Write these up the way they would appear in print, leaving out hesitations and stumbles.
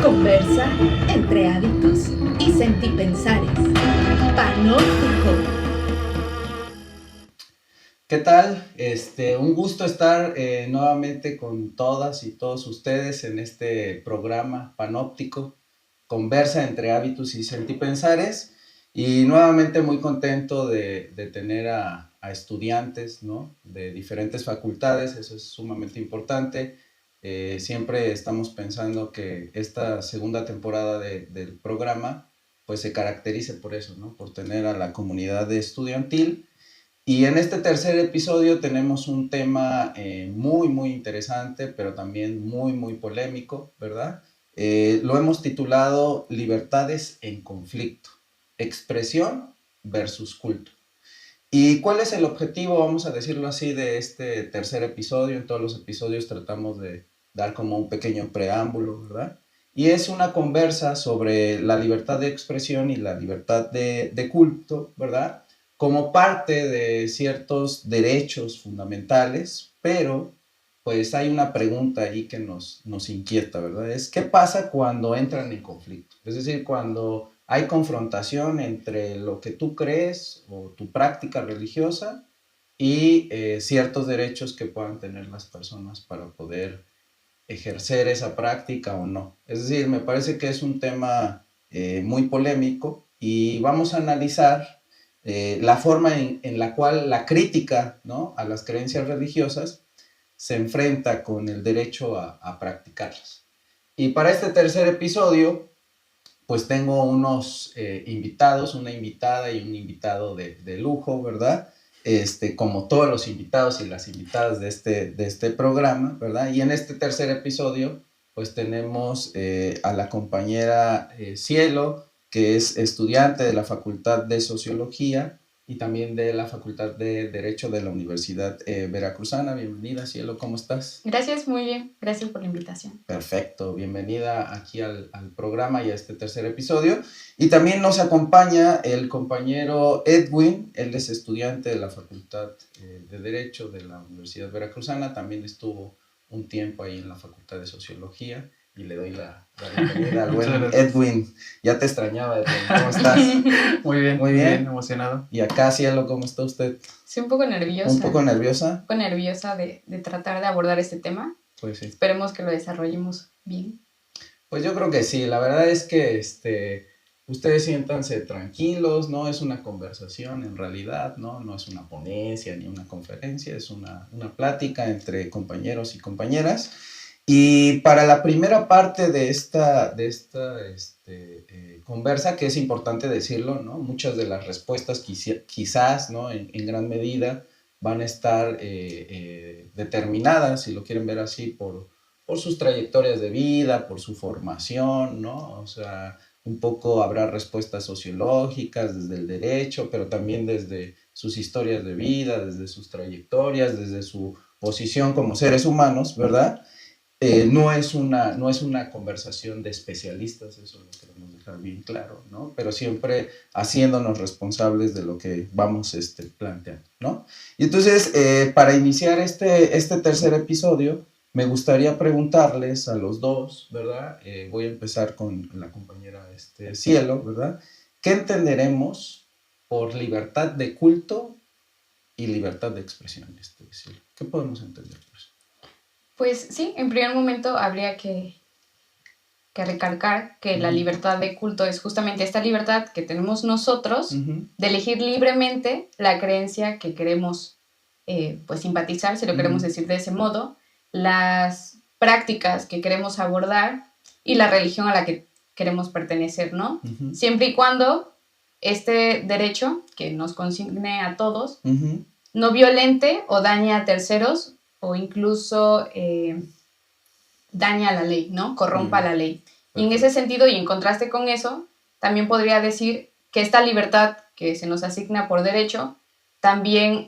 Conversa entre hábitos y sentipensares. Panóptico. ¿Qué tal? Un gusto estar nuevamente con todas y todos ustedes en este programa Panóptico, Conversa entre hábitos y sentipensares. Y nuevamente muy contento de tener a estudiantes, ¿no?, de diferentes facultades. Eso es sumamente importante. Siempre estamos pensando que esta segunda temporada del programa pues se caracterice por eso, ¿no?, por tener a la comunidad estudiantil. Y en este tercer episodio tenemos un tema muy, muy interesante, pero también muy, muy polémico, ¿verdad? Lo hemos titulado Libertades en conflicto, expresión versus culto. ¿Y cuál es el objetivo, vamos a decirlo así, de este tercer episodio? En todos los episodios tratamos de dar como un pequeño preámbulo, ¿verdad? Y es una conversa sobre la libertad de expresión y la libertad de culto, ¿verdad?, como parte de ciertos derechos fundamentales, pero pues hay una pregunta ahí que nos inquieta, ¿verdad? Es ¿qué pasa cuando entran en conflicto? Es decir, cuando hay confrontación entre lo que tú crees o tu práctica religiosa y ciertos derechos que puedan tener las personas para poder ejercer esa práctica o no. Es decir, me parece que es un tema muy polémico y vamos a analizar la forma en la cual la crítica, ¿no?, a las creencias religiosas se enfrenta con el derecho a practicarlas. Y para este tercer episodio, pues tengo unos invitados, una invitada y un invitado de lujo, ¿verdad? Como todos los invitados y las invitadas de este programa, ¿verdad? Y en este tercer episodio, pues tenemos a la compañera Cielo, que es estudiante de la Facultad de Sociología y también de la Facultad de Derecho de la Universidad Veracruzana. Bienvenida, Cielo, ¿cómo estás? Gracias, muy bien. Gracias por la invitación. Perfecto, bienvenida aquí al programa y a este tercer episodio. Y también nos acompaña el compañero Edwin. Él es estudiante de la Facultad de Derecho de la Universidad Veracruzana, también estuvo un tiempo ahí en la Facultad de Sociología, y le doy la bienvenida al buen Edwin. Ya te extrañaba, Edwin, ¿cómo estás? Muy bien, muy bien, emocionado. Y acá, Cielo, ¿cómo está usted? Sí, un poco nerviosa. ¿Un poco nerviosa? Un poco nerviosa de tratar de abordar este tema. Pues sí. Esperemos que lo desarrollemos bien. Pues yo creo que sí, la verdad es que ustedes siéntanse tranquilos, no es una conversación en realidad, no es una ponencia ni una conferencia, es una plática entre compañeros y compañeras. Y para la primera parte de esta conversa, que es importante decirlo, ¿no?, muchas de las respuestas quizás, ¿no?, en gran medida van a estar determinadas, si lo quieren ver así, por sus trayectorias de vida, por su formación, ¿no? O sea, un poco habrá respuestas sociológicas desde el derecho, pero también desde sus historias de vida, desde sus trayectorias, desde su posición como seres humanos, ¿verdad? No es una conversación de especialistas, eso lo queremos dejar bien claro, ¿no? Pero siempre haciéndonos responsables de lo que vamos planteando, ¿no? Y entonces, para iniciar este tercer episodio, me gustaría preguntarles a los dos, ¿verdad? Voy a empezar con la compañera Cielo, ¿verdad? ¿Qué entenderemos por libertad de culto y libertad de expresión, Cielo? ¿Qué podemos entender por eso? Pues sí, en primer momento habría que recalcar que la libertad de culto es justamente esta libertad que tenemos nosotros de elegir libremente la creencia que queremos pues simpatizar, si lo queremos decir de ese modo, las prácticas que queremos abordar y la religión a la que queremos pertenecer, ¿no? Siempre y cuando este derecho que nos consigne a todos no violente o dañe a terceros o incluso daña a la ley, ¿no? Corrompa la ley. Y en ese sentido, y en contraste con eso, también podría decir que esta libertad que se nos asigna por derecho también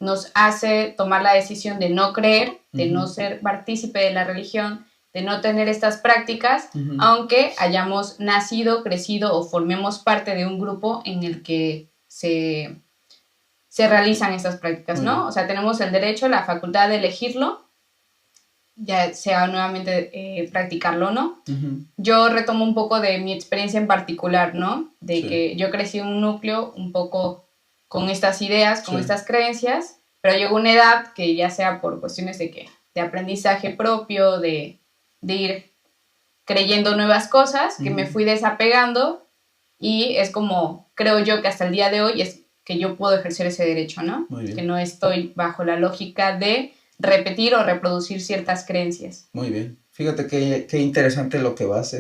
nos hace tomar la decisión de no creer, de no ser partícipe de la religión, de no tener estas prácticas, aunque hayamos nacido, crecido o formemos parte de un grupo en el que se realizan estas prácticas, ¿no? O sea, tenemos el derecho, la facultad de elegirlo ya sea nuevamente practicarlo o no. Yo retomo un poco de mi experiencia en particular, ¿no? De que yo crecí en un núcleo un poco con estas ideas, con estas creencias, pero llegó una edad que ya sea por cuestiones de aprendizaje propio, de ir creyendo nuevas cosas, que me fui desapegando y es como, creo yo que hasta el día de hoy es que yo puedo ejercer ese derecho, ¿no? Que no estoy bajo la lógica de repetir o reproducir ciertas creencias. Muy bien. Fíjate qué interesante lo que vas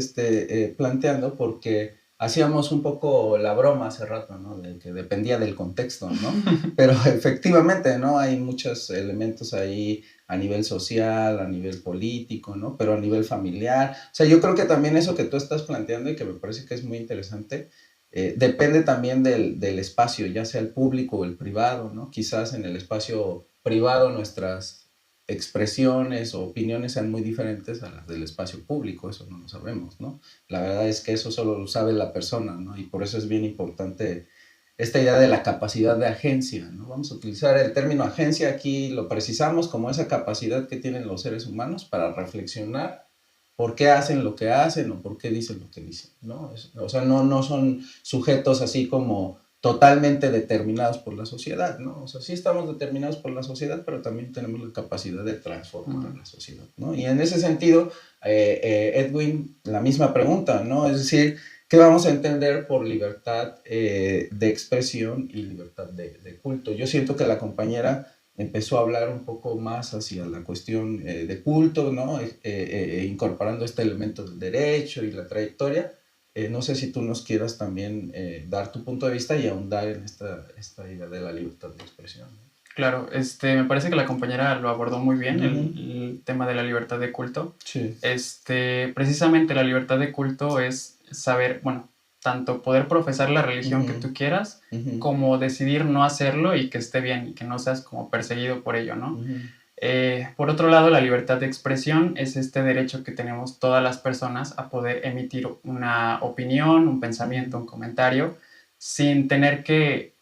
planteando, porque hacíamos un poco la broma hace rato, ¿no? De que dependía del contexto, ¿no? Pero efectivamente, ¿no? Hay muchos elementos ahí a nivel social, a nivel político, ¿no? Pero a nivel familiar. O sea, yo creo que también eso que tú estás planteando y que me parece que es muy interesante, depende también del espacio, ya sea el público o el privado, ¿no? Quizás en el espacio privado nuestras expresiones o opiniones sean muy diferentes a las del espacio público, eso no lo sabemos, ¿no? La verdad es que eso solo lo sabe la persona, ¿no? Y por eso es bien importante esta idea de la capacidad de agencia, ¿no? Vamos a utilizar el término agencia, aquí lo precisamos como esa capacidad que tienen los seres humanos para reflexionar por qué hacen lo que hacen o por qué dicen lo que dicen, ¿no? O sea, no son sujetos así como totalmente determinados por la sociedad, ¿no? O sea, sí estamos determinados por la sociedad, pero también tenemos la capacidad de transformar la sociedad, ¿no? Y en ese sentido, Edwin, la misma pregunta, ¿no? Es decir, ¿qué vamos a entender por libertad de expresión y libertad de culto? Yo siento que la compañera empezó a hablar un poco más hacia la cuestión de culto, ¿no? Incorporando este elemento del derecho y la trayectoria. No sé si tú nos quieras también dar tu punto de vista y ahondar en esta idea de la libertad de expresión, ¿no? Claro, me parece que la compañera lo abordó muy bien, el tema de la libertad de culto. Sí. Precisamente la libertad de culto es saber, bueno, tanto poder profesar la religión que tú quieras, como decidir no hacerlo y que esté bien y que no seas como perseguido por ello, ¿no? Por otro lado, la libertad de expresión es este derecho que tenemos todas las personas a poder emitir una opinión, un pensamiento, un comentario, sin que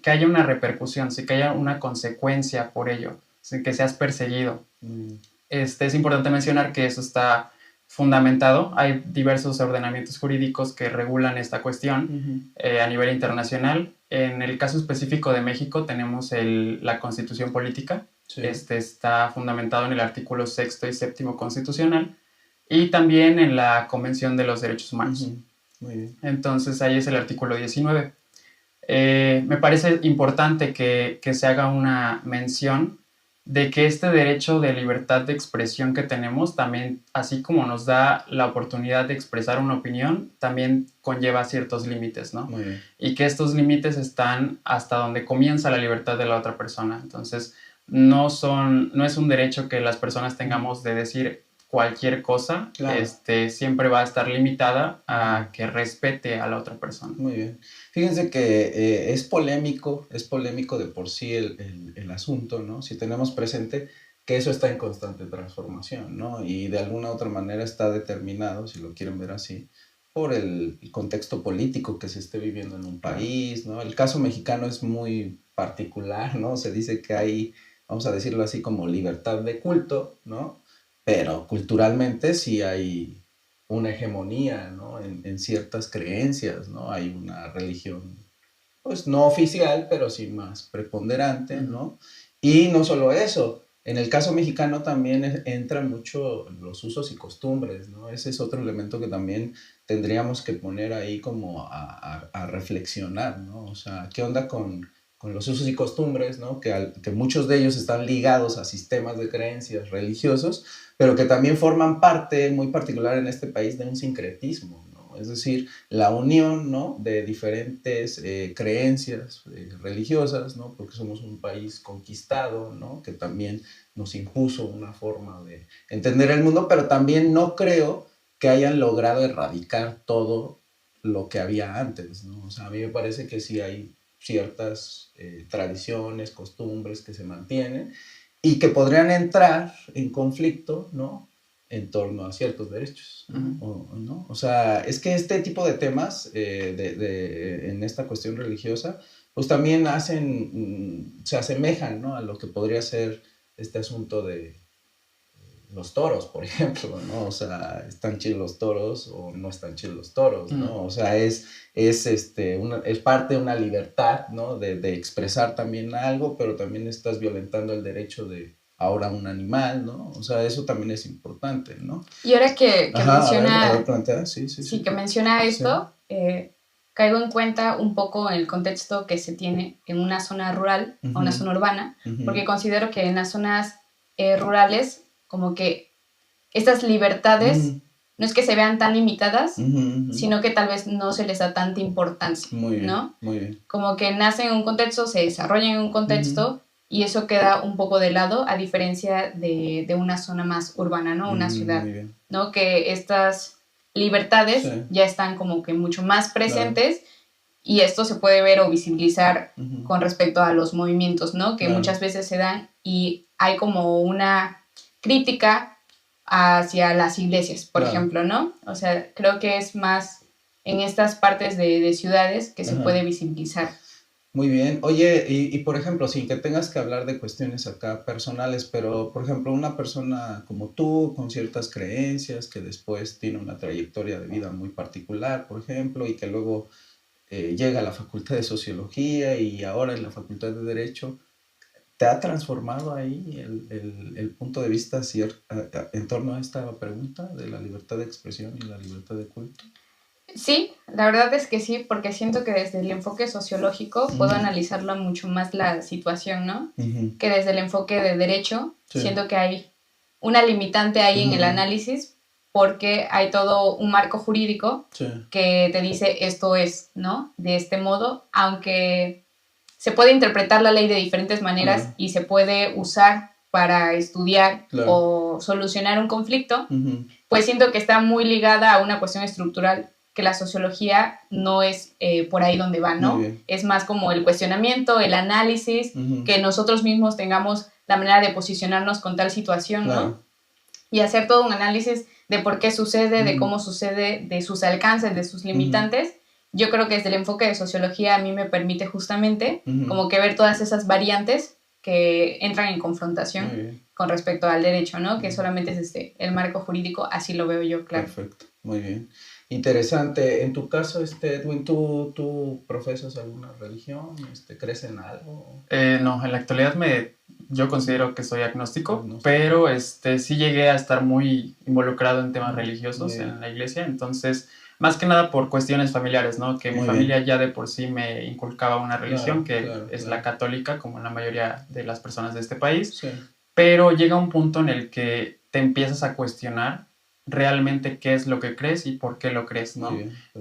haya una repercusión, sin que haya una consecuencia por ello, sin que seas perseguido. Es importante mencionar que eso está fundamentado. Hay diversos ordenamientos jurídicos que regulan esta cuestión a nivel internacional. En el caso específico de México tenemos la Constitución Política. Sí. Está fundamentado en el artículo 6 y 7 constitucional y también en la Convención de los Derechos Humanos. Muy bien. Entonces ahí es el artículo 19. Me parece importante que se haga una mención de que este derecho de libertad de expresión que tenemos también, así como nos da la oportunidad de expresar una opinión, también conlleva ciertos límites, ¿no? Muy bien. Y que estos límites están hasta donde comienza la libertad de la otra persona. Entonces, no es un derecho que las personas tengamos de decir cualquier cosa, claro. Siempre va a estar limitada a que respete a la otra persona. Muy bien. Fíjense que es polémico de por sí el asunto, ¿no? Si tenemos presente que eso está en constante transformación, ¿no? Y de alguna u otra manera está determinado, si lo quieren ver así, por el contexto político que se esté viviendo en un país, ¿no? El caso mexicano es muy particular, ¿no? Se dice que hay, vamos a decirlo así, como libertad de culto, ¿no? Pero culturalmente sí hay una hegemonía, ¿no? En ciertas creencias, ¿no? Hay una religión, pues no oficial, pero sí más preponderante, ¿no? Y no solo eso, en el caso mexicano también entra mucho los usos y costumbres, ¿no? Ese es otro elemento que también tendríamos que poner ahí como a reflexionar, ¿no? O sea, ¿qué onda con los usos y costumbres, ¿no? Que muchos de ellos están ligados a sistemas de creencias religiosos, pero que también forman parte muy particular en este país de un sincretismo, ¿no? Es decir, la unión, ¿no? De diferentes creencias religiosas, ¿no? Porque somos un país conquistado, ¿no? Que también nos impuso una forma de entender el mundo, pero también no creo que hayan logrado erradicar todo lo que había antes, ¿no? O sea, a mí me parece que sí hay ciertas tradiciones, costumbres que se mantienen y que podrían entrar en conflicto, ¿no? En torno a ciertos derechos, ¿no? O sea, es que este tipo de temas en esta cuestión religiosa, pues también se asemejan, ¿no? A lo que podría ser este asunto de los toros, por ejemplo, ¿no? O sea, ¿están chidos los toros o no están chidos los toros, ¿no? O sea, es parte de una libertad, ¿no? De expresar también algo, pero también estás violentando el derecho de ahora un animal, ¿no? O sea, eso también es importante, ¿no? Y ahora que menciona... A ver, plantea. Sí, que menciona esto, caigo en cuenta un poco el contexto que se tiene en una zona rural o una zona urbana, porque considero que en las zonas rurales, como que estas libertades no es que se vean tan limitadas, sino que tal vez no se les da tanta importancia, muy bien, ¿no? Muy bien. Como que nacen en un contexto, se desarrollan en un contexto, y eso queda un poco de lado, a diferencia de una zona más urbana, ¿no? Una ciudad, ¿no? Que estas libertades ya están como que mucho más presentes, y esto se puede ver o visibilizar con respecto a los movimientos, ¿no? Que muchas veces se dan, y hay como una crítica hacia las iglesias, por ejemplo, ¿no? O sea, creo que es más en estas partes de ciudades que se puede visibilizar. Muy bien. Oye, y por ejemplo, sin que tengas que hablar de cuestiones acá personales, pero por ejemplo, una persona como tú, con ciertas creencias, que después tiene una trayectoria de vida muy particular, por ejemplo, y que luego llega a la Facultad de Sociología y ahora en la Facultad de Derecho, ¿te ha transformado ahí el punto de vista en torno a esta pregunta de la libertad de expresión y la libertad de culto? Sí, la verdad es que sí, porque siento que desde el enfoque sociológico puedo analizarlo mucho más la situación, ¿no? Que desde el enfoque de derecho, siento que hay una limitante ahí en el análisis, porque hay todo un marco jurídico que te dice esto es, ¿no? De este modo, aunque se puede interpretar la ley de diferentes maneras y se puede usar para estudiar o solucionar un conflicto, pues siento que está muy ligada a una cuestión estructural, que la sociología no es por ahí donde va, ¿no? Es más como el cuestionamiento, el análisis, que nosotros mismos tengamos la manera de posicionarnos con tal situación, ¿no? Y hacer todo un análisis de por qué sucede, de cómo sucede, de sus alcances, de sus limitantes. Yo creo que desde el enfoque de sociología a mí me permite justamente como que ver todas esas variantes que entran en confrontación con respecto al derecho, ¿no? Que solamente es el marco jurídico, así lo veo yo, claro. Perfecto, muy bien. Interesante. En tu caso, Edwin, ¿tú profesas alguna religión? ¿Crees en algo? No, en la actualidad yo considero que soy agnóstico, pero sí llegué a estar muy involucrado en temas religiosos en la iglesia, entonces, más que nada por cuestiones familiares, ¿no? Que mi familia ya de por sí me inculcaba una religión, es la católica, como la mayoría de las personas de este país, pero llega un punto en el que te empiezas a cuestionar realmente qué es lo que crees y por qué lo crees, ¿no?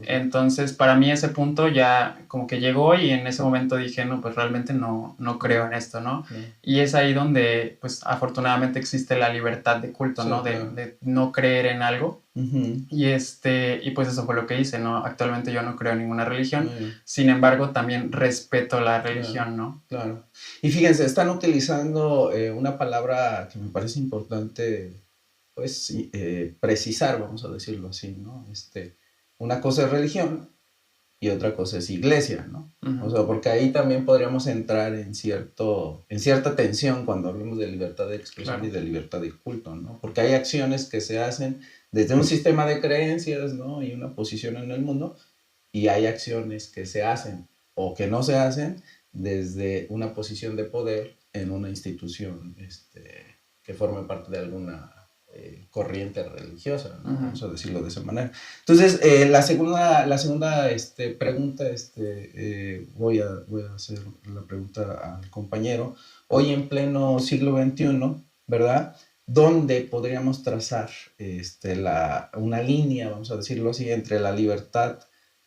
Entonces, para mí ese punto ya como que llegó, y en ese momento dije, no, pues realmente no creo en esto, ¿no? Y es ahí donde, pues, afortunadamente existe la libertad de culto, ¿no? De no creer en algo. Y pues eso fue lo que hice, ¿no? Actualmente yo no creo en ninguna religión, sin embargo, también respeto la religión, ¿no? Claro. Y fíjense, están utilizando una palabra que me parece importante, pues precisar, vamos a decirlo así, ¿no? Una cosa es religión y otra cosa es iglesia, ¿no? O sea, porque ahí también podríamos entrar en cierta tensión cuando hablamos de libertad de expresión y de libertad de culto, ¿no? Porque hay acciones que se hacen desde un sistema de creencias, ¿no? Y una posición en el mundo, y hay acciones que se hacen o que no se hacen desde una posición de poder en una institución que forme parte de alguna corriente religiosa, ¿no? Vamos a decirlo de esa manera. Entonces, la segunda pregunta, voy a hacer la pregunta al compañero. Hoy en pleno siglo XXI, ¿verdad? ¿Dónde podríamos trazar una línea, vamos a decirlo así, entre la libertad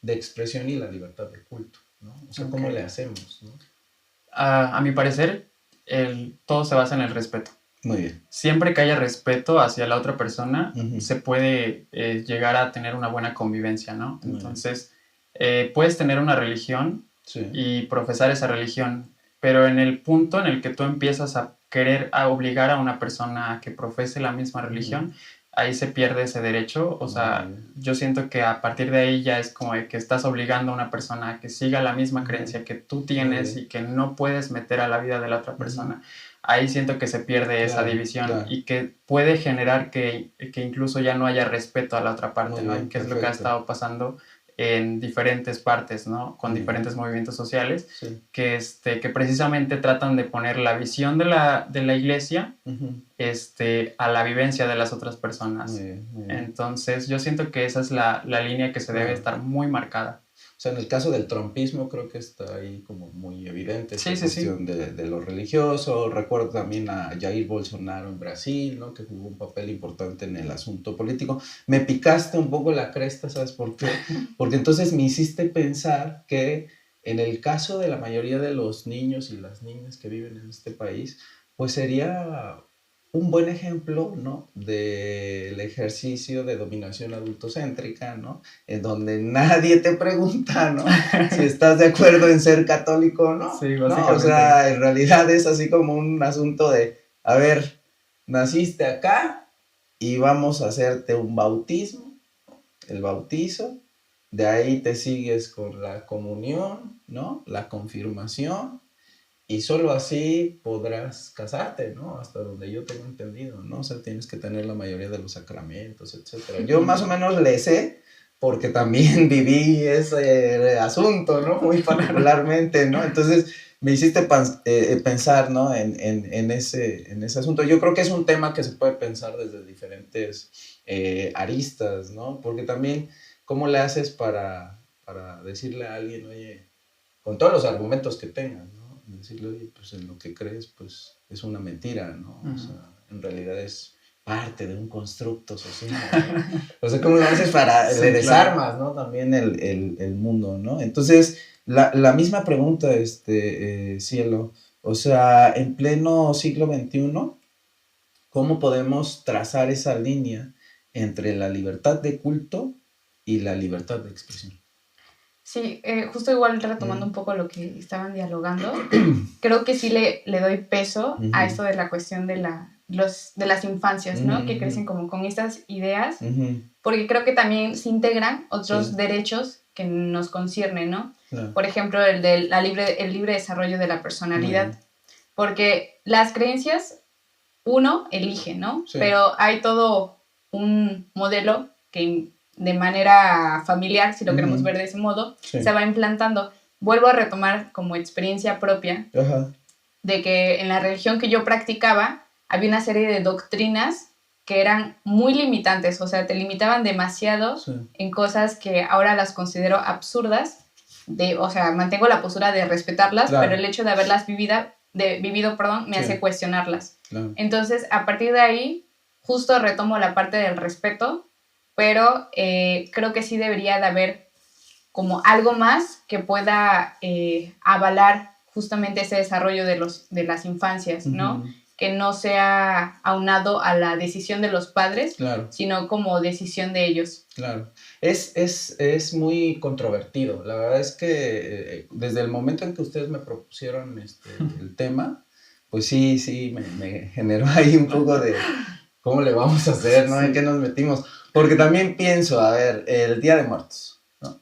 de expresión y la libertad de culto, ¿no? O sea, ¿cómo le hacemos, ¿no? A mi parecer, todo se basa en el respeto. Muy bien. Siempre que haya respeto hacia la otra persona, se puede llegar a tener una buena convivencia, ¿no? Entonces, puedes tener una religión y profesar esa religión, pero en el punto en el que tú empiezas a querer obligar a una persona a que profese la misma religión, ahí se pierde ese derecho. O sea, yo siento que a partir de ahí ya es como de que estás obligando a una persona a que siga la misma creencia que tú tienes y que no puedes meter a la vida de la otra persona. ahí siento que se pierde esa división y que puede generar que incluso ya no haya respeto a la otra parte, ¿no? Que es lo que ha estado pasando en diferentes partes, ¿no? Con diferentes movimientos sociales, que precisamente tratan de poner la visión de la iglesia a la vivencia de las otras personas. Muy bien. Entonces, yo siento que esa es la línea que se debe estar muy marcada. O sea, en el caso del trumpismo creo que está ahí como muy evidente esta cuestión de lo religioso. Recuerdo también a Jair Bolsonaro en Brasil, ¿no? Que jugó un papel importante en el asunto político. Me picaste un poco la cresta, ¿sabes por qué? Porque entonces me hiciste pensar que en el caso de la mayoría de los niños y las niñas que viven en este país, pues sería un buen ejemplo, ¿no? Del ejercicio de dominación adultocéntrica, ¿no? En donde nadie te pregunta, ¿no? Si estás de acuerdo en ser católico o no. Sí, ¿no? O sea, en realidad es así como un asunto de, a ver, naciste acá y vamos a hacerte un bautismo, el bautizo, de ahí te sigues con la comunión, ¿no? La confirmación. Y solo así podrás casarte, ¿no? Hasta donde yo tengo entendido, ¿no? O sea, tienes que tener la mayoría de los sacramentos, etc. Yo más o menos le sé, porque también viví ese asunto, ¿no? Muy particularmente, ¿no? Entonces, me hiciste pensar, ¿no? En ese asunto. Yo creo que es un tema que se puede pensar desde diferentes aristas, ¿no? Porque también, ¿cómo le haces para decirle a alguien, oye, con todos los argumentos que tengas, ¿no? Decirle, oye, pues en lo que crees, pues es una mentira, ¿no? O sea, en realidad es parte de un constructo social, ¿no? O sea, ¿cómo lo haces para le desarmas, ¿no? También el mundo, ¿no? Entonces, la misma pregunta, Cielo, o sea, en pleno siglo XXI, ¿cómo podemos trazar esa línea entre la libertad de culto y la libertad de expresión? Sí, justo igual retomando un poco lo que estaban dialogando, creo que sí le doy peso a esto de la cuestión de las infancias, ¿no? Que crecen como con estas ideas, porque creo que también se integran otros derechos que nos conciernen, ¿no? Claro. Por ejemplo, el libre desarrollo de la personalidad, porque las creencias uno elige, ¿no? Sí. Pero hay todo un modelo que de manera familiar, si lo queremos ver de ese modo, se va implantando. Vuelvo a retomar como experiencia propia de que en la religión que yo practicaba había una serie de doctrinas que eran muy limitantes, o sea, te limitaban demasiado en cosas que ahora las considero absurdas, o sea, mantengo la postura de respetarlas, pero el hecho de haberlas vivido, me hace cuestionarlas. Claro. Entonces, a partir de ahí, justo retomo la parte del respeto, pero creo que sí debería de haber como algo más que pueda avalar justamente ese desarrollo de las infancias, ¿no? Que no sea aunado a la decisión de los padres, sino como decisión de ellos. Claro. Es muy controvertido. La verdad es que desde el momento en que ustedes me propusieron el tema, pues sí, me generó ahí un poco de cómo le vamos a hacer, ¿no? ¿En qué nos metimos? Porque también pienso, a ver, el Día de Muertos, ¿no? O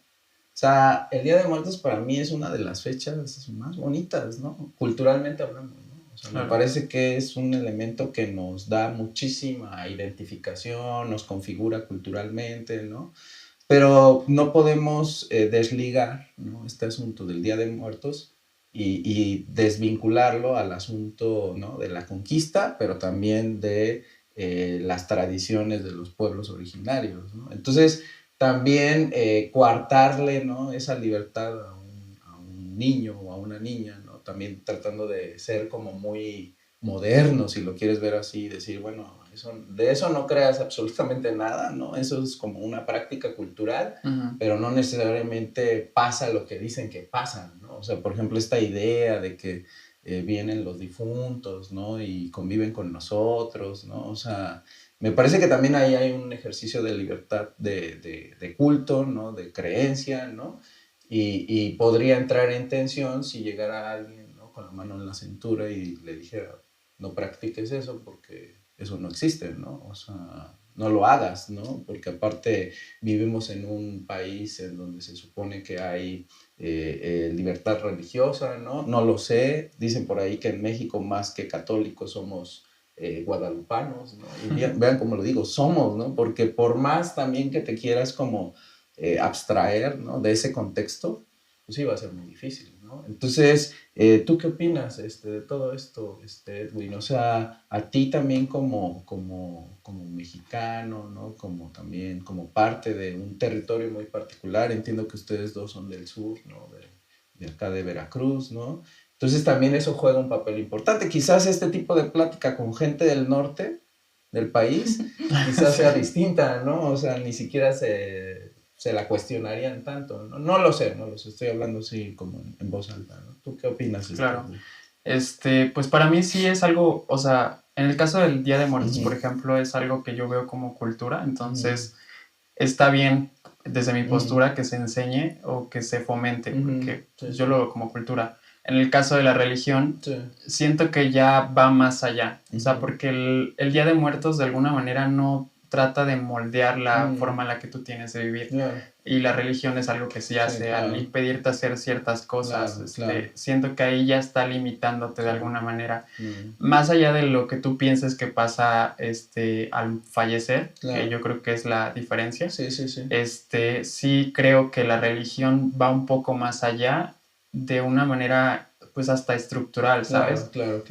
sea, el Día de Muertos para mí es una de las fechas más bonitas, ¿no? Culturalmente hablando, ¿no? O sea, me parece que es un elemento que nos da muchísima identificación, nos configura culturalmente, ¿no? Pero no podemos desligar, ¿no? Este asunto del Día de Muertos y desvincularlo al asunto, ¿no? De la conquista, pero también de las tradiciones de los pueblos originarios, ¿no? Entonces, también coartarle, ¿no? Esa libertad a un niño o a una niña, ¿no? También tratando de ser como muy moderno, si lo quieres ver así, decir, bueno, de eso no creas absolutamente nada, ¿no? Eso es como una práctica cultural, pero no necesariamente pasa lo que dicen que pasa, ¿no? O sea, por ejemplo, esta idea de que vienen los difuntos, ¿no? Y conviven con nosotros, ¿no? O sea, me parece que también ahí hay un ejercicio de libertad de culto, ¿no? De creencia, ¿no? Y podría entrar en tensión si llegara alguien, ¿no? Con la mano en la cintura y le dijera, no practiques eso porque eso no existe, ¿no? O sea, no lo hagas, ¿no? Porque aparte vivimos en un país en donde se supone que hay libertad religiosa, ¿no? No lo sé, dicen por ahí que en México más que católicos somos guadalupanos, ¿no? Y vean cómo lo digo, somos, ¿no? Porque por más también que te quieras como abstraer, ¿no? De ese contexto, pues sí va a ser muy difícil, ¿no? Entonces, ¿tú qué opinas de todo esto, Edwin? O sea, a ti también como mexicano, ¿no? Como también como parte de un territorio muy particular, entiendo que ustedes dos son del sur, ¿no? De acá de Veracruz, ¿no? Entonces también eso juega un papel importante. Quizás este tipo de plática con gente del norte del país quizás sea distinta, ¿no? O sea, ni siquiera se la cuestionarían tanto, ¿no? No lo sé, estoy hablando así como en voz alta, ¿no? ¿Tú qué opinas? Claro. Pues para mí sí es algo, o sea, en el caso del Día de Muertos, por ejemplo, es algo que yo veo como cultura, entonces está bien desde mi postura que se enseñe o que se fomente, porque yo lo veo como cultura. En el caso de la religión, siento que ya va más allá, o sea, porque el Día de Muertos de alguna manera no trata de moldear la forma en la que tú tienes de vivir. Y la religión es algo que sí hace al impedirte hacer ciertas cosas. Siento que ahí ya está limitándote de alguna manera. Más allá de lo que tú pienses que pasa al fallecer, que yo creo que es la diferencia. Sí creo que la religión va un poco más allá de una manera pues hasta estructural, ¿sabes? Claro.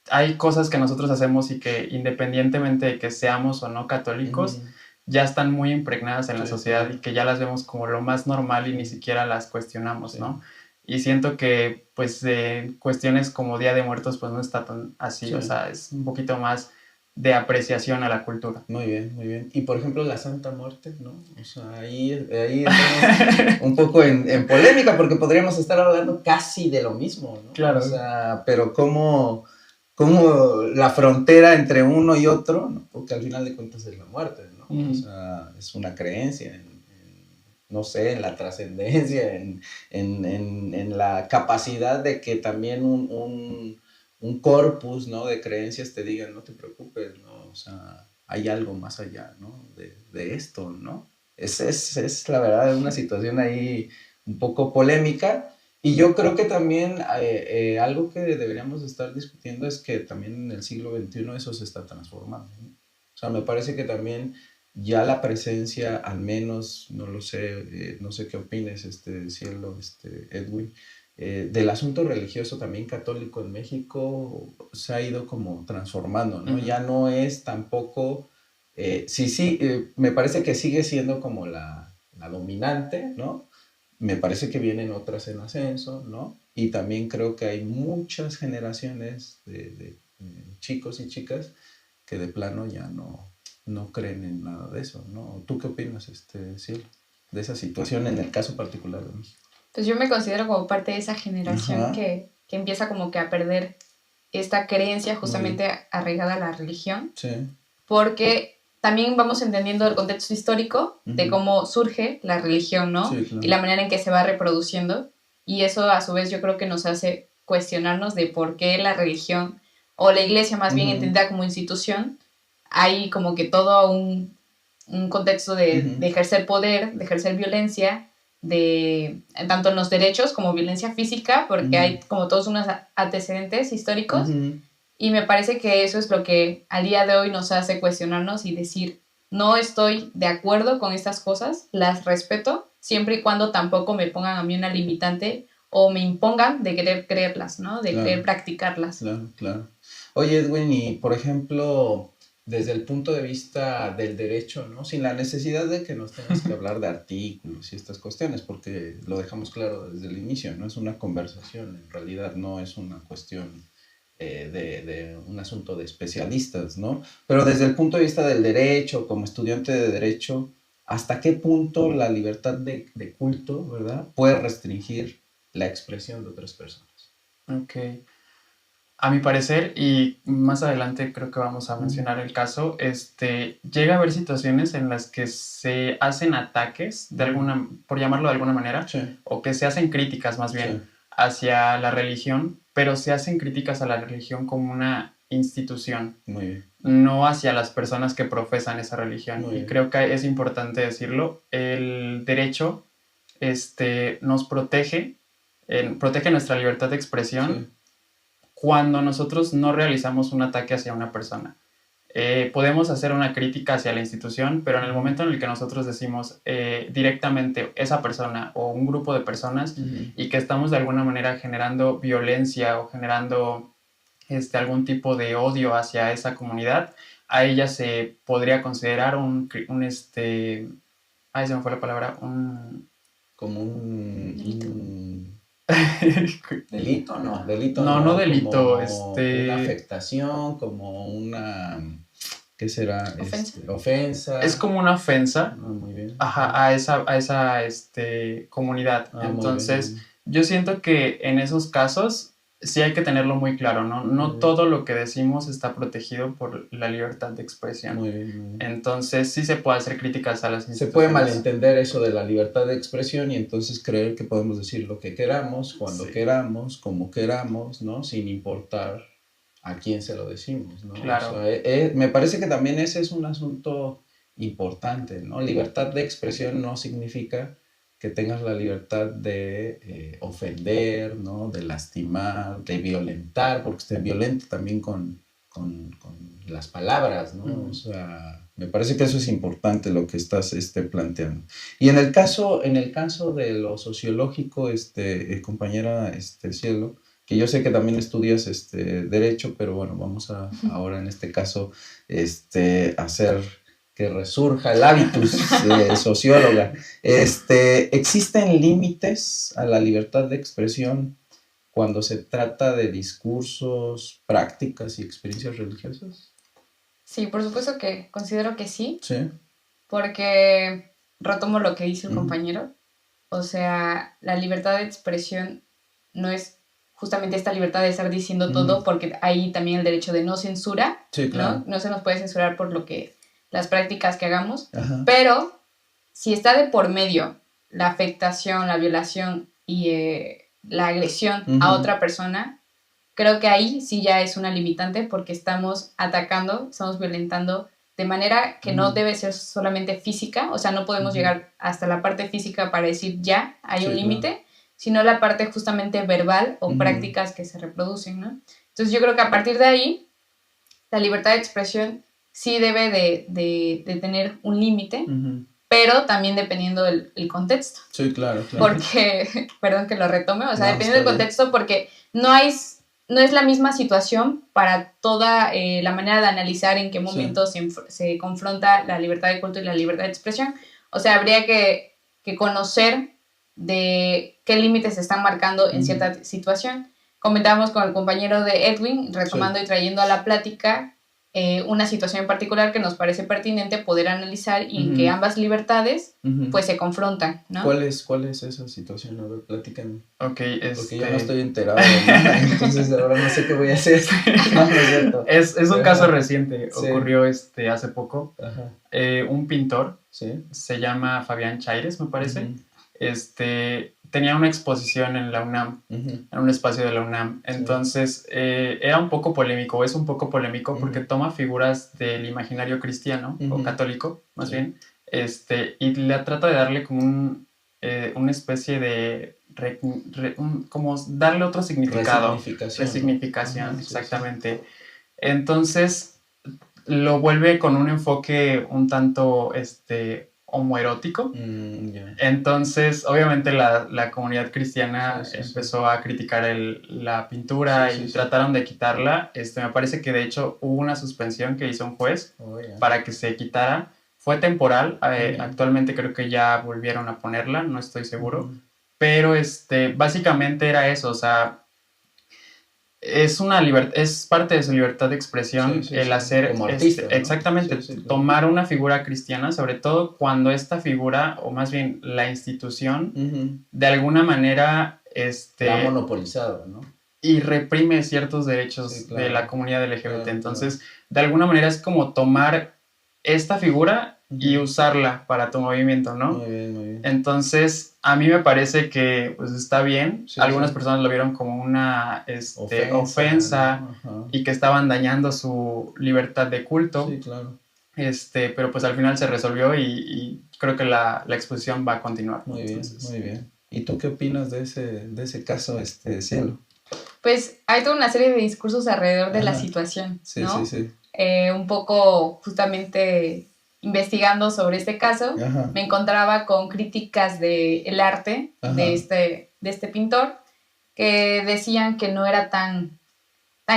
Hay cosas que nosotros hacemos y que independientemente de que seamos o no católicos, ya están muy impregnadas en la sociedad y que ya las vemos como lo más normal y ni siquiera las cuestionamos, ¿no? Y siento que pues cuestiones como Día de Muertos pues no está tan así, o sea, es un poquito más de apreciación a la cultura. Muy bien. Y por ejemplo la Santa Muerte, ¿no? O sea, ahí entramos un poco en polémica porque podríamos estar hablando casi de lo mismo, ¿no? Claro. O sea, pero cómo la frontera entre uno y otro, ¿no? Porque al final de cuentas es la muerte, ¿no? O sea, es una creencia no sé, en la trascendencia, en la capacidad de que también un corpus, ¿no? De creencias te digan, no te preocupes, ¿no? O sea, hay algo más allá, ¿no? De esto, ¿no? Es la verdad una situación ahí un poco polémica. Y yo creo que también algo que deberíamos estar discutiendo es que también en el siglo XXI eso se está transformando, ¿no? O sea, me parece que también ya la presencia, al menos, no lo sé, no sé qué opines, Cielo, Edwin, del asunto religioso también católico en México se ha ido como transformando, ¿no? Ya no es tampoco, me parece que sigue siendo como la dominante, ¿no? Me parece que vienen otras en ascenso, ¿no? Y también creo que hay muchas generaciones de chicos y chicas que de plano ya no creen en nada de eso, ¿no? ¿Tú qué opinas, Cielo, de esa situación en el caso particular de México? Pues yo me considero como parte de esa generación que empieza como que a perder esta creencia justamente arraigada a la religión. Porque también vamos entendiendo el contexto histórico de cómo surge la religión, ¿no? Claro. Y la manera en que se va reproduciendo. Y eso a su vez yo creo que nos hace cuestionarnos de por qué la religión, o la iglesia más bien entendida como institución, hay como que todo un contexto de ejercer poder, de ejercer violencia, tanto en los derechos como violencia física, porque hay como todos unos antecedentes históricos. Y me parece que eso es lo que al día de hoy nos hace cuestionarnos y decir, no estoy de acuerdo con estas cosas, las respeto, siempre y cuando tampoco me pongan a mí una limitante o me impongan de querer creerlas, ¿no? De querer practicarlas. Claro. Oye, Edwin, y por ejemplo, desde el punto de vista del derecho, ¿no? Sin la necesidad de que nos tengas que hablar de artículos y estas cuestiones, porque lo dejamos claro desde el inicio, no es una conversación, en realidad no es una cuestión de un asunto de especialistas, ¿no? Pero desde el punto de vista del derecho, como estudiante de derecho, ¿hasta qué punto la libertad de culto, ¿verdad?, puede restringir la expresión de otras personas? Ok. A mi parecer, y más adelante creo que vamos a mencionar el caso, llega a haber situaciones en las que se hacen ataques, por llamarlo de alguna manera, o que se hacen críticas más bien hacia la religión, pero se hacen críticas a la religión como una institución, Muy bien. no hacia las personas que profesan esa religión. Muy Y bien. creo que es importante decirlo. El derecho nos protege nuestra libertad de expresión Sí. cuando nosotros no realizamos un ataque hacia una persona. Podemos hacer una crítica hacia la institución, pero en el momento en el que nosotros decimos directamente esa persona o un grupo de personas y que estamos de alguna manera generando violencia o generando algún tipo de odio hacia esa comunidad, a ella se podría considerar ay, se me fue la palabra, Como un Delito. delito, no, delito No, no delito, como una afectación, como una, ¿qué será? Ofensa. Ofensa. es como una ofensa, Ah, muy bien. ajá, a esa comunidad. Ah, muy Entonces, bien. yo siento que en esos casos sí hay que tenerlo muy claro, ¿no? No Muy bien. todo lo que decimos está protegido por la libertad de expresión. Muy bien, muy bien. Entonces, sí se puede hacer críticas a las Se instituciones. puede malentender eso de la libertad de expresión y entonces creer que podemos decir lo que queramos, cuando Sí. queramos, como queramos, ¿no? Sin importar a quién se lo decimos, ¿no? Claro. O sea, me parece que también ese es un asunto importante, ¿no? Libertad de expresión no significa que tengas la libertad de ofender, ¿no? De lastimar, de violentar, porque usted violenta también con las palabras, ¿no? O sea, me parece que eso es importante lo que estás planteando. Y en el caso de lo sociológico, compañera Cielo, que yo sé que también estudias derecho, pero bueno, vamos a ahora en este caso hacer que resurja el hábitus socióloga. ¿Existen límites a la libertad de expresión cuando se trata de discursos, prácticas y experiencias religiosas? Sí, por supuesto que considero que sí, Sí. porque retomo lo que dice el compañero. O sea, la libertad de expresión no es justamente esta libertad de estar diciendo todo, porque hay también el derecho de no censura, Sí, claro. ¿no? No se nos puede censurar por las prácticas que hagamos, Ajá. pero si está de por medio la afectación, la violación y la agresión a otra persona, creo que ahí sí ya es una limitante porque estamos atacando, estamos violentando de manera que no debe ser solamente física, o sea, no podemos llegar hasta la parte física para decir ya hay un límite, sino la parte justamente verbal o prácticas que se reproducen, ¿no? Entonces yo creo que a partir de ahí, la libertad de expresión sí debe de tener un límite, pero también dependiendo del contexto. Sí, claro, claro. Porque, perdón que lo retome, o sea, No, dependiendo del contexto, porque no es la misma situación para toda la manera de analizar en qué momento se confronta la libertad de culto y la libertad de expresión. O sea, habría que conocer de qué límites se están marcando en cierta situación. Comentábamos con el compañero de Edwin, retomando y trayendo a la plática una situación en particular que nos parece pertinente poder analizar y en que ambas libertades pues se confrontan, ¿no? ¿Cuál es esa situación? A ver, platícame. Okay, porque yo no estoy enterado de nada, entonces ahora no sé qué voy a hacer. No, no es cierto. Es un caso reciente, ocurrió hace poco. Ajá. Un pintor, se llama Fabián Chaires, me parece, tenía una exposición en la UNAM, en un espacio de la UNAM. Entonces, era un poco polémico, es un poco polémico porque toma figuras del imaginario cristiano, o católico, más bien, y le trata de darle como una especie de como darle otro significado. Resignificación, exactamente. Entonces, lo vuelve con un enfoque un tanto homoerótico. Entonces, obviamente la comunidad cristiana empezó a criticar la pintura y trataron de quitarla. Me parece que de hecho hubo una suspensión que hizo un juez para que se quitara. Fue temporal, actualmente creo que ya volvieron a ponerla, no estoy seguro. Pero básicamente era eso, o sea, es parte de su libertad de expresión el hacer como artista, ¿no? exactamente, tomar una figura cristiana, sobre todo cuando esta figura, o más bien la institución, de alguna manera la ha monopolizado, ¿no? Y reprime ciertos derechos de la comunidad LGBT. Entonces, de alguna manera es como tomar esta figura y usarla para tu movimiento, ¿no? Muy bien, muy bien. Entonces, a mí me parece que pues está bien. Sí, Algunas sí. personas lo vieron como una ofensa ¿no? Ajá. y que estaban dañando su libertad de culto. Sí, claro. Pero pues al final se resolvió y creo que la exposición va a continuar. Muy bien, Entonces, muy bien. ¿Y tú qué opinas de ese caso, Cielo? Pues hay toda una serie de discursos alrededor de la Ajá. situación, Sí, ¿no? sí, sí. Un poco justamente investigando sobre este caso, Ajá. me encontraba con críticas del arte Ajá. de este pintor que decían que no era tan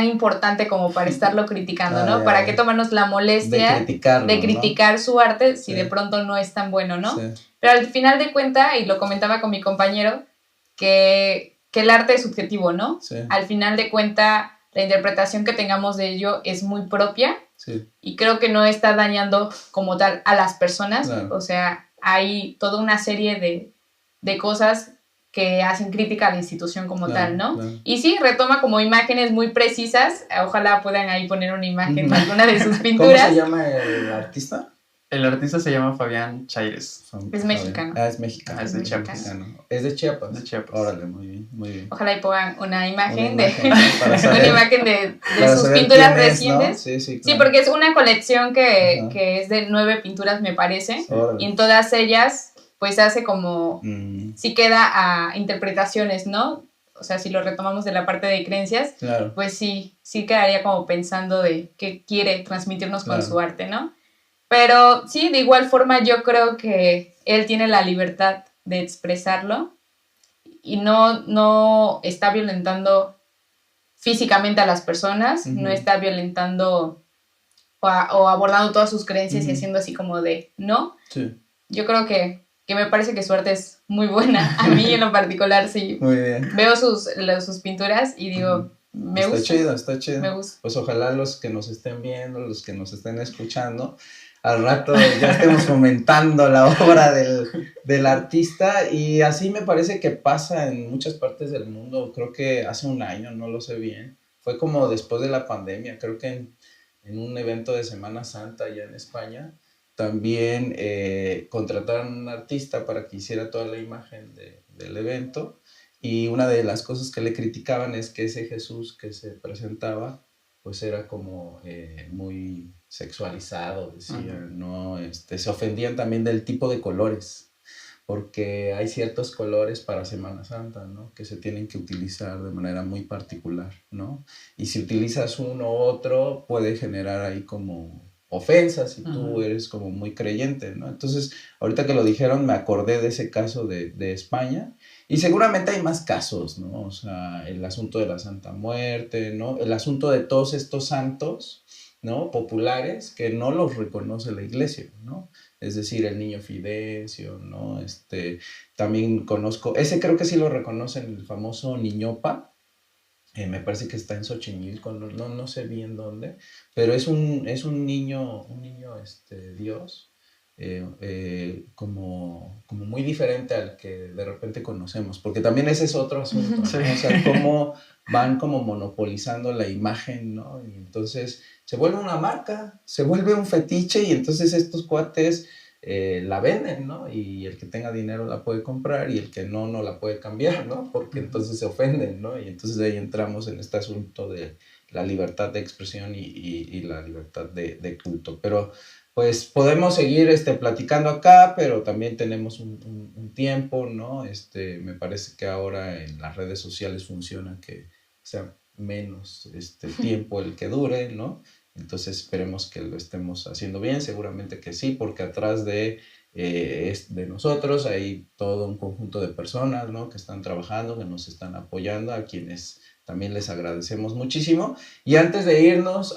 importante como para estarlo criticando, ¿no? ¿Para qué tomarnos la molestia de criticar su arte si Sí. de pronto no es tan bueno, ¿no? Sí. Pero al final de cuentas, y lo comentaba con mi compañero, que el arte es subjetivo, ¿no? Sí. Al final de cuentas, la interpretación que tengamos de ello es muy propia. Sí. Y creo que no está dañando como tal a las personas. Claro. O sea, hay toda una serie de cosas que hacen crítica a la institución como tal, ¿no? Claro. Y sí, retoma como imágenes muy precisas. Ojalá puedan ahí poner una imagen de alguna de sus pinturas. ¿Cómo se llama el artista? El artista se llama Fabián Chaires. Es mexicano. Es mexicano. Es de Chiapas. Mexicano. Es de Chiapas. De Chiapas. Órale, muy bien, muy bien. Ojalá y pongan una imagen, Una una imagen de sus saber pinturas quién es, recientes. ¿no? Sí, sí, Sí, porque es una colección que Ajá. es de 9 pinturas, me parece. Órale. Y en todas ellas, pues hace como... Mm, sí queda a interpretaciones, ¿no? O sea, si lo retomamos de la parte de creencias, claro. pues sí quedaría como pensando de qué quiere transmitirnos Claro. con su arte, ¿no? Pero sí, de igual forma yo creo que él tiene la libertad de expresarlo y no está violentando físicamente a las personas, no está violentando o abordando todas sus creencias y haciendo así como de, ¿no? Sí. Yo creo que me parece que su arte es muy buena. A mí en lo particular sí. Muy bien. Veo sus pinturas y digo, me gusta. Está chido. Me gusta. Pues ojalá los que nos estén viendo, los que nos estén escuchando, al rato ya estemos fomentando la obra del artista, y así me parece que pasa en muchas partes del mundo. Creo que hace un año, no lo sé bien, fue como después de la pandemia, creo que en un evento de Semana Santa allá en España, también contrataron a un artista para que hiciera toda la imagen del evento, y una de las cosas que le criticaban es que ese Jesús que se presentaba pues era como muy sexualizado, decían, ¿no? Se ofendían también del tipo de colores, porque hay ciertos colores para Semana Santa, ¿no? Que se tienen que utilizar de manera muy particular, ¿no? Y si utilizas uno u otro, puede generar ahí como ofensas si tú eres como muy creyente, ¿no? Entonces, ahorita que lo dijeron, me acordé de ese caso de España, y seguramente hay más casos, ¿no? O sea, el asunto de la Santa Muerte, ¿no? El asunto de todos estos santos, ¿no? Populares que no los reconoce la iglesia, ¿no? Es decir, el niño Fidencio, ¿no? También conozco, ese creo que sí lo reconocen, el famoso Niñopa, me parece que está en Xochimilco, no sé bien dónde, pero es un niño, Dios, como muy diferente al que de repente conocemos, porque también ese es otro asunto, ¿no? Sí. O sea, cómo van como monopolizando la imagen, ¿no? Y entonces se vuelve una marca, se vuelve un fetiche, y entonces estos cuates la venden, ¿no? Y el que tenga dinero la puede comprar, y el que no la puede cambiar, ¿no? Porque entonces se ofenden, ¿no? Y entonces ahí entramos en este asunto de la libertad de expresión y la libertad de culto. Pero pues podemos seguir platicando acá, pero también tenemos un tiempo, ¿no? Me parece que ahora en las redes sociales funciona que sea menos tiempo el que dure, ¿no? Entonces esperemos que lo estemos haciendo bien, seguramente que sí, porque atrás de nosotros hay todo un conjunto de personas, ¿no? Que están trabajando, que nos están apoyando, a quienes también les agradecemos muchísimo. Y antes de irnos,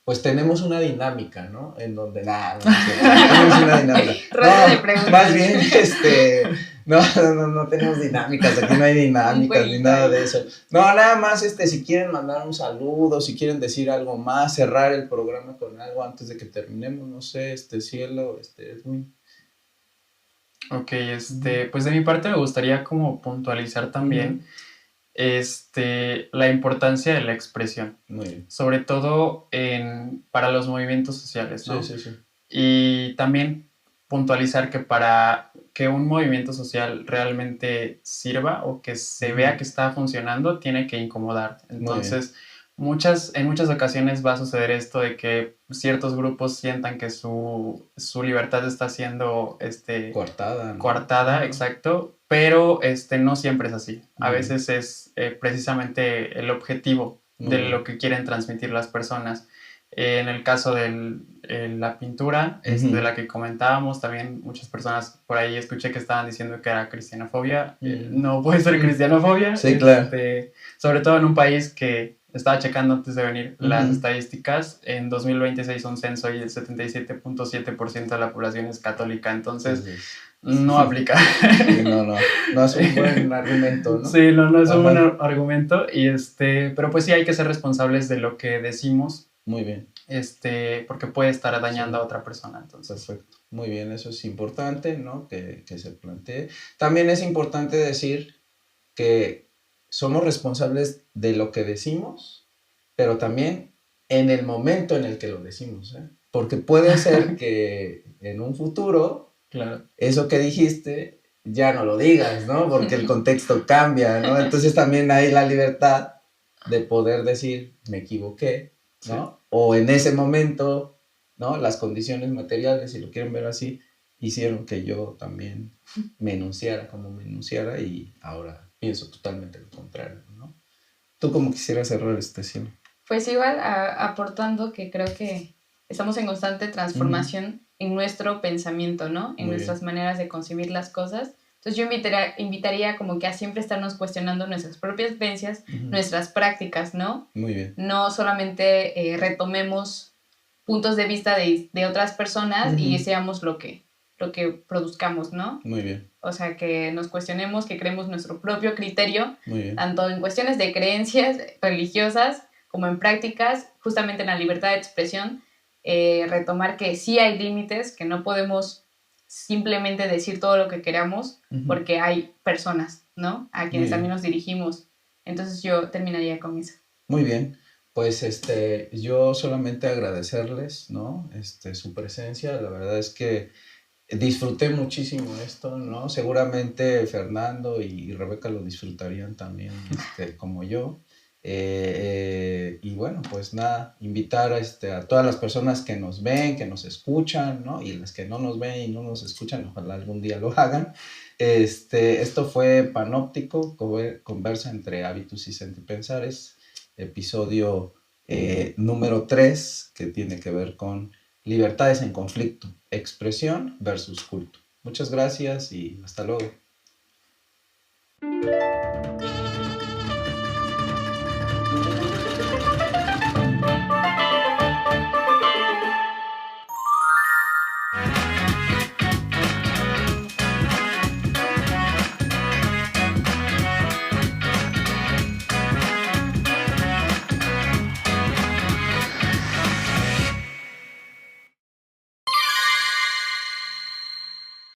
pues tenemos una dinámica, ¿no? En donde, tenemos una dinámica. Rueda de preguntas. Más bien, no tenemos dinámicas, aquí no hay dinámicas ni nada de eso. No, nada más, si quieren mandar un saludo, si quieren decir algo más, cerrar el programa con algo antes de que terminemos, no sé, Cielo, Edwin. Ok, pues de mi parte me gustaría como puntualizar también la importancia de la expresión. Muy bien. Sobre todo para los movimientos sociales, ¿no? Sí. Y también puntualizar que para que un movimiento social realmente sirva o que se vea que está funcionando, tiene que incomodar. Entonces, en muchas ocasiones va a suceder esto de que ciertos grupos sientan que su libertad está siendo coartada, ¿no? Coartada, exacto, pero no siempre es así. A veces es precisamente el objetivo de lo que quieren transmitir las personas. En el caso de la pintura, de la que comentábamos, también muchas personas por ahí escuché que estaban diciendo que era cristianofobia. No puede ser cristianofobia. Sí, claro. Sobre todo en un país que estaba checando antes de venir las estadísticas. En 2020 se hizo un censo y el 77.7% de la población es católica. Entonces, no aplica. Sí, no es un buen argumento, ¿no? Sí, no es un buen argumento. Pero pues sí hay que ser responsables de lo que decimos. Muy bien. Porque puede estar dañando a otra persona. Entonces. Perfecto. Muy bien, eso es importante, ¿no? Que se plantee. También es importante decir que somos responsables de lo que decimos, pero también en el momento en el que lo decimos, ¿eh? Porque puede ser que en un futuro, claro, eso que dijiste ya no lo digas, ¿no? Porque el contexto cambia, ¿no? Entonces también hay la libertad de poder decir, me equivoqué, ¿no? Sí. O en ese momento, ¿no? Las condiciones materiales, si lo quieren ver así, hicieron que yo también me enunciara como me enunciara y ahora pienso totalmente lo contrario, ¿no? ¿Tú cómo quisieras cerrar Cielo? Pues igual aportando que creo que estamos en constante transformación en nuestro pensamiento, ¿no? En nuestras maneras de concebir las cosas. Entonces yo invitaría como que a siempre estarnos cuestionando nuestras propias creencias, nuestras prácticas, ¿no? Muy bien. No solamente retomemos puntos de vista de otras personas y seamos lo que produzcamos, ¿no? Muy bien. O sea, que nos cuestionemos, que creemos nuestro propio criterio, muy bien, tanto en cuestiones de creencias religiosas como en prácticas, justamente en la libertad de expresión, retomar que sí hay límites, que no podemos simplemente decir todo lo que queramos, porque hay personas, ¿no? A quienes también nos dirigimos. Entonces yo terminaría con eso. Muy bien. Pues yo solamente agradecerles, ¿no? Su presencia. La verdad es que disfruté muchísimo esto, ¿no? Seguramente Fernando y Rebeca lo disfrutarían también, como yo. Y bueno, pues nada, invitar a todas las personas que nos ven, que nos escuchan, ¿no? Y las que no nos ven y no nos escuchan, ojalá algún día lo hagan. Esto fue Panóptico, conversa entre hábitos y sentipensares, episodio número 3, que tiene que ver con libertades en conflicto, expresión versus culto. Muchas gracias y hasta luego.